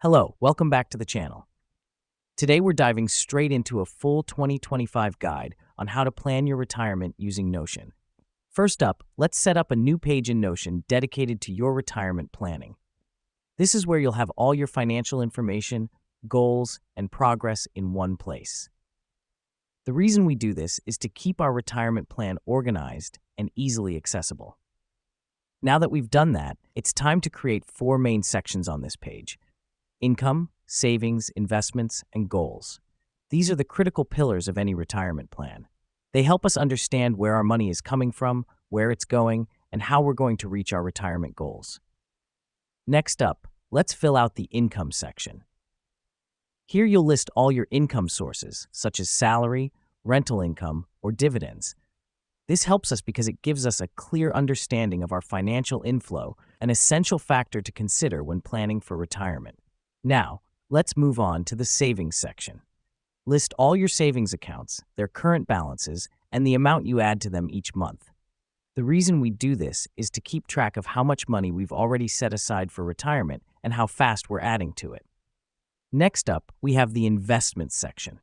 Hello, welcome back to the channel. Today we're diving straight into a full 2025 guide on how to plan your retirement using Notion. First up, let's set up a new page in Notion dedicated to your retirement planning. This is where you'll have all your financial information, goals, and progress in one place. The reason we do this is to keep our retirement plan organized and easily accessible. Now that we've done that, it's time to create four main sections on this page: income, savings, investments, and goals. These are the critical pillars of any retirement plan. They help us understand where our money is coming from, where it's going, and how we're going to reach our retirement goals. Next up, let's fill out the income section. Here you'll list all your income sources, such as salary, rental income, or dividends. This helps us because it gives us a clear understanding of our financial inflow, an essential factor to consider when planning for retirement. Now, let's move on to the savings section. List all your savings accounts, their current balances, and the amount you add to them each month. The reason we do this is to keep track of how much money we've already set aside for retirement and how fast we're adding to it. Next up, we have the investments section.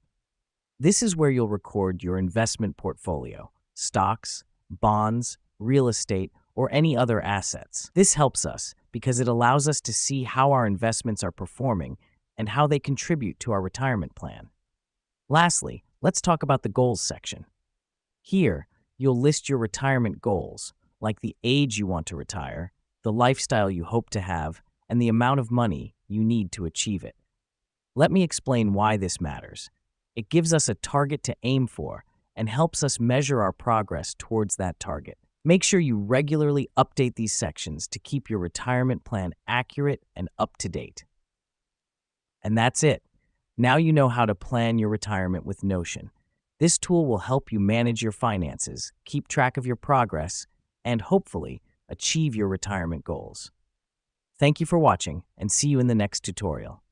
This is where you'll record your investment portfolio, stocks, bonds, real estate, or any other assets. This helps us because it allows us to see how our investments are performing and how they contribute to our retirement plan. Lastly, let's talk about the goals section. Here, you'll list your retirement goals, like the age you want to retire, the lifestyle you hope to have, and the amount of money you need to achieve it. Let me explain why this matters. It gives us a target to aim for and helps us measure our progress towards that target. Make sure you regularly update these sections to keep your retirement plan accurate and up to date. And that's it. Now you know how to plan your retirement with Notion. This tool will help you manage your finances, keep track of your progress, and hopefully achieve your retirement goals. Thank you for watching, and see you in the next tutorial.